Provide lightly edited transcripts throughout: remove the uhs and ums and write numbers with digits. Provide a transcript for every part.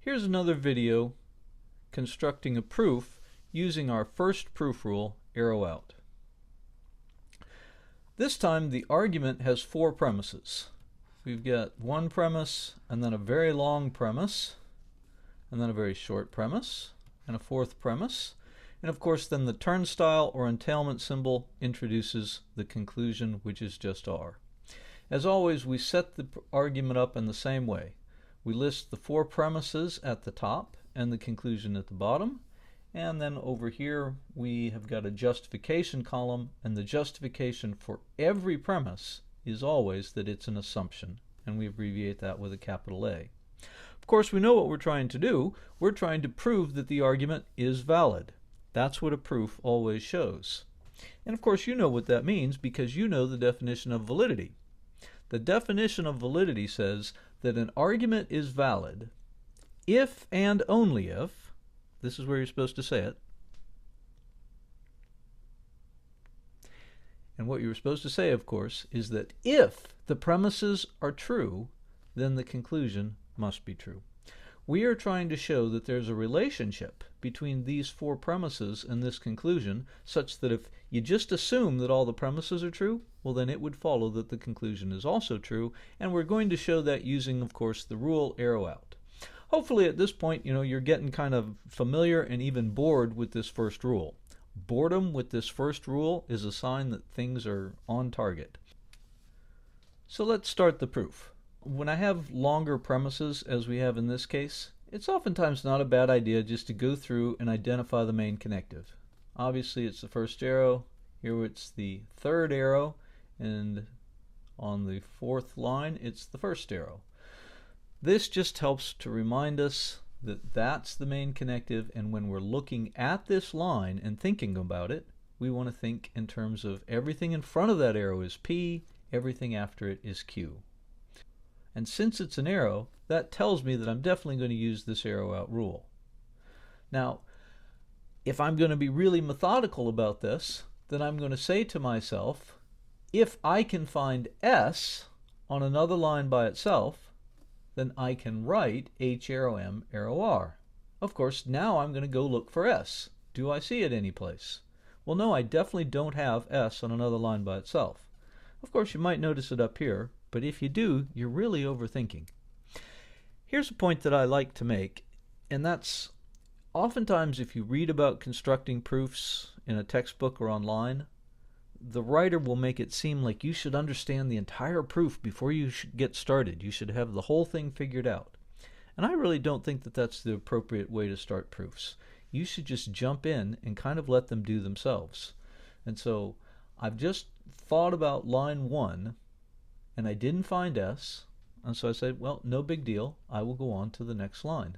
Here's another video constructing a proof using our first proof rule, arrow out. This time the argument has four premises. We've got one premise, and then a very long premise, and then a very short premise, and a fourth premise. And of course then the turnstile or entailment symbol introduces the conclusion, which is just R. As always, we set the argument up in the same way. We list the four premises at the top and the conclusion at the bottom, and then over here we have got a justification column, and the justification for every premise is always that it's an assumption, and we abbreviate that with a capital A. Of course, we know what we're trying to do. We're trying to prove that the argument is valid. That's what a proof always shows. And of course you know what that means because you know the definition of validity. The definition of validity says that an argument is valid if and only if, this is where you're supposed to say it, and what you were supposed to say, of course, is that if the premises are true, then the conclusion must be true. We are trying to show that there's a relationship between these four premises and this conclusion, such that if you just assume that all the premises are true, well then it would follow that the conclusion is also true, and we're going to show that using, of course, the rule arrow out. Hopefully at this point, you're getting kind of familiar and even bored with this first rule. Boredom with this first rule is a sign that things are on target. So let's start the proof. When I have longer premises, as we have in this case, it's oftentimes not a bad idea just to go through and identify the main connective. Obviously it's the first arrow, here it's the third arrow, and on the fourth line it's the first arrow. This just helps to remind us that that's the main connective, and when we're looking at this line and thinking about it, we want to think in terms of everything in front of that arrow is P, everything after it is Q. And since it's an arrow, that tells me that I'm definitely going to use this arrow out rule. Now, if I'm going to be really methodical about this, then I'm going to say to myself, if I can find S on another line by itself, then I can write H arrow M arrow R. Of course, now I'm going to go look for S. Do I see it any place? Well, no, I definitely don't have S on another line by itself. Of course, you might notice it up here, but if you do, you're really overthinking. Here's a point that I like to make, and that's oftentimes if you read about constructing proofs in a textbook or online, the writer will make it seem like you should understand the entire proof before you should get started. You should have the whole thing figured out. And I really don't think that that's the appropriate way to start proofs. You should just jump in and kind of let them do themselves. And so I've just thought about line 1, and I didn't find S, and so I said, well, no big deal, I will go on to the next line.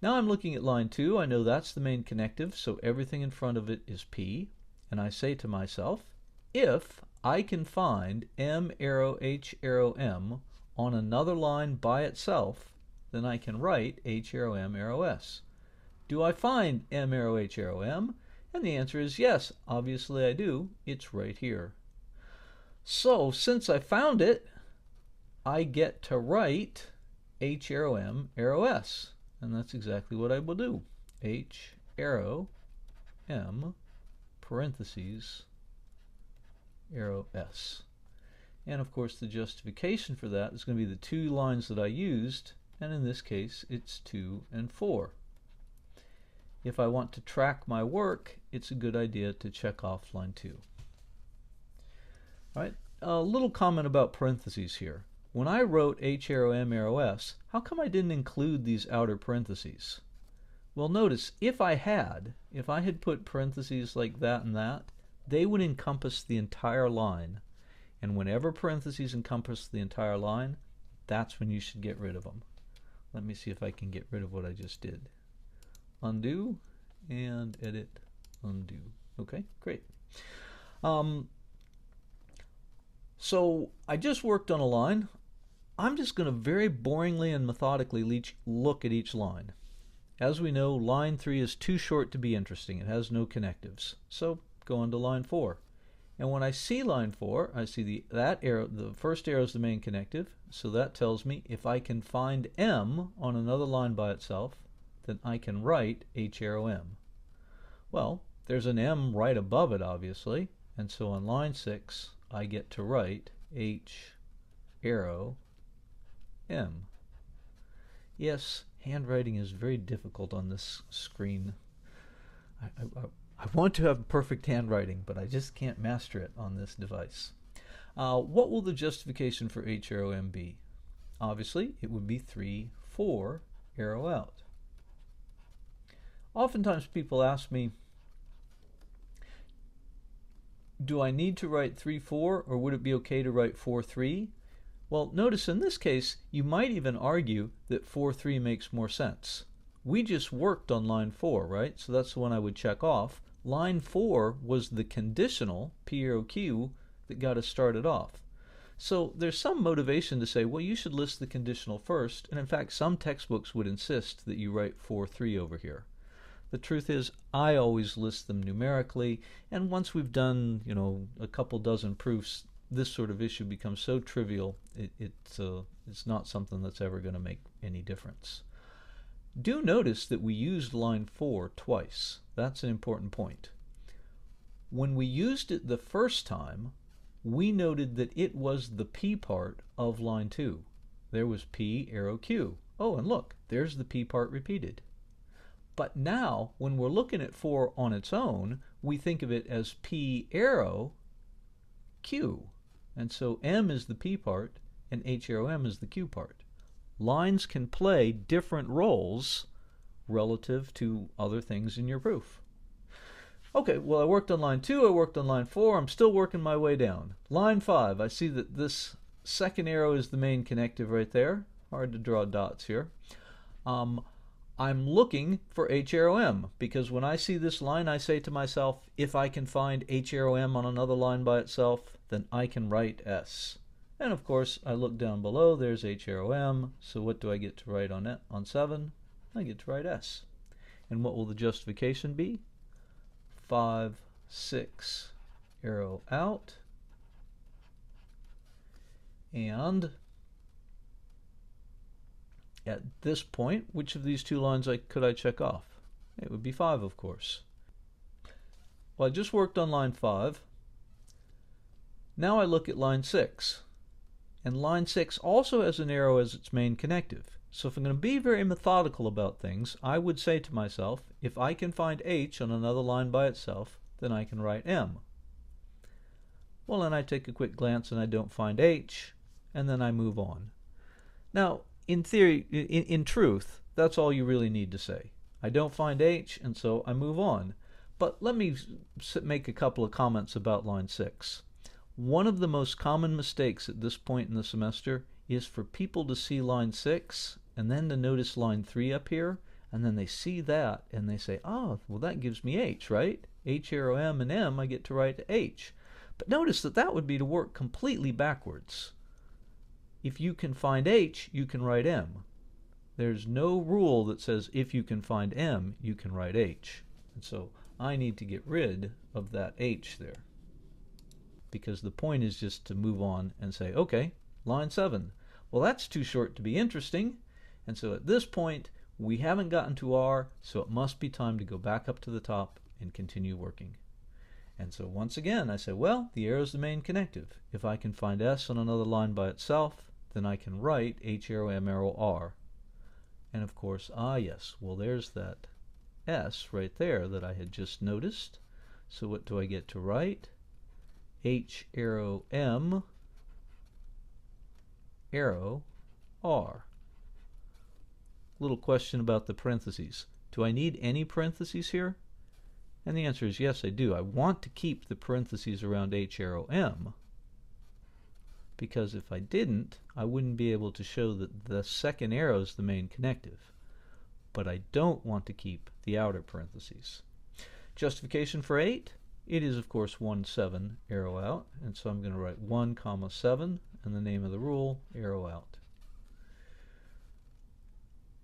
Now I'm looking at line 2, I know that's the main connective, so everything in front of it is P, and I say to myself, if I can find M arrow H arrow M on another line by itself, then I can write H arrow M arrow S. Do I find M arrow H arrow M? And the answer is yes, obviously I do, it's right here. So, since I found it, I get to write H arrow M arrow S. And that's exactly what I will do. H arrow M parentheses arrow S. And of course the justification for that is going to be the two lines that I used, and in this case it's 2 and 4. If I want to track my work, it's a good idea to check off line 2. All right, a little comment about parentheses here. When I wrote H arrow M arrow S, how come I didn't include these outer parentheses? Well, notice, if I had put parentheses like that and that, they would encompass the entire line. And whenever parentheses encompass the entire line, that's when you should get rid of them. Let me see if I can get rid of what I just did. Undo, and edit, undo. Okay, great. So I just worked on a line. I'm just going to very boringly and methodically look at each line. As we know, line 3 is too short to be interesting. It has no connectives. So go on to line 4. And when I see line 4, I see that arrow, the first arrow is the main connective, so that tells me if I can find M on another line by itself, then I can write H arrow M. Well, there's an M right above it, obviously, and so on line 6, I get to write H arrow M. Yes, handwriting is very difficult on this screen. I want to have perfect handwriting, but I just can't master it on this device. What will the justification for H arrow M be? Obviously, it would be 3, 4, arrow out. Oftentimes people ask me, do I need to write 3, 4, or would it be okay to write 4, 3? Well, notice in this case, you might even argue that 4, 3 makes more sense. We just worked on line 4, right? So that's the one I would check off. Line 4 was the conditional, P arrow Q, that got us started off. So there's some motivation to say, well, you should list the conditional first, and in fact some textbooks would insist that you write 4, 3 over here. The truth is, I always list them numerically, and once we've done, a couple dozen proofs, this sort of issue becomes so trivial, it's not something that's ever going to make any difference. Do notice that we used line 4 twice. That's an important point. When we used it the first time, we noted that it was the P part of line 2. There was P arrow Q. Oh, and look, there's the P part repeated. But now, when we're looking at 4 on its own, we think of it as P arrow Q. And so M is the P part, and H arrow M is the Q part. Lines can play different roles relative to other things in your proof. Okay, well, I worked on line 2, I worked on line 4, I'm still working my way down. Line 5, I see that this second arrow is the main connective right there. Hard to draw dots here. I'm looking for H arrow M, because when I see this line, I say to myself, if I can find H arrow M on another line by itself, then I can write S. And of course, I look down below, there's H arrow M, so what do I get to write on 7? I get to write S. And what will the justification be? 5, 6, arrow out. And at this point, which of these two lines could I check off? It would be 5, of course. Well, I just worked on line 5. Now I look at line 6. And line 6 also has an arrow as its main connective. So if I'm going to be very methodical about things, I would say to myself, if I can find H on another line by itself, then I can write M. Well, then I take a quick glance and I don't find H, and then I move on. Now, in theory, in truth, that's all you really need to say. I don't find H, and so I move on. But let me make a couple of comments about line 6. One of the most common mistakes at this point in the semester is for people to see line 6 and then to notice line 3 up here, and then they see that and they say, oh, well, that gives me H, right? H arrow M and M, I get to write H. But notice that that would be to work completely backwards. If you can find H, you can write M. There's no rule that says if you can find M, you can write H. And so I need to get rid of that H there, because the point is just to move on and say, okay, line 7. Well, that's too short to be interesting, and so at this point, we haven't gotten to R, so it must be time to go back up to the top and continue working. And so once again, I say, well, the arrow is the main connective. If I can find S on another line by itself, then I can write H arrow M arrow R. And of course, yes, well, there's that S right there that I had just noticed. So what do I get to write? H arrow M arrow R. Little question about the parentheses. Do I need any parentheses here? And the answer is yes, I do. I want to keep the parentheses around H arrow M, because if I didn't, I wouldn't be able to show that the second arrow is the main connective. But I don't want to keep the outer parentheses. Justification for 8? It is, of course, 1, 7, arrow out. And so I'm going to write 1, 7, and the name of the rule, arrow out.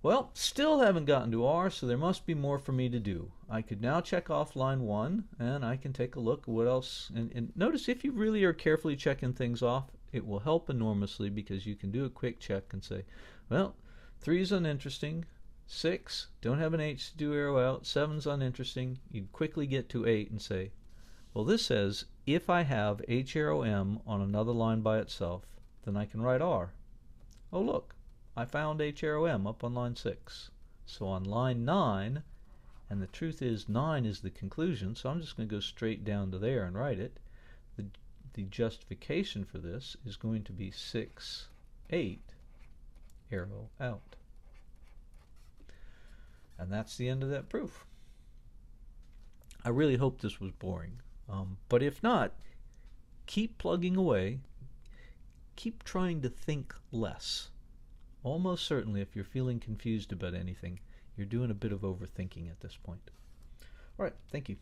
Well, still haven't gotten to R, so there must be more for me to do. I could now check off line 1, and I can take a look at what else. And notice if you really are carefully checking things off, it will help enormously because you can do a quick check and say, well, 3 is uninteresting, 6, don't have an H to do arrow out, 7's uninteresting. You'd quickly get to 8 and say, well, this says if I have H arrow M on another line by itself, then I can write R. Oh, look, I found H arrow M up on line 6. So on line 9, and the truth is 9 is the conclusion, so I'm just going to go straight down to there and write it. The justification for this is going to be 6, 8, arrow out. And that's the end of that proof. I really hope this was boring. But if not, keep plugging away. Keep trying to think less. Almost certainly, if you're feeling confused about anything, you're doing a bit of overthinking at this point. All right, thank you.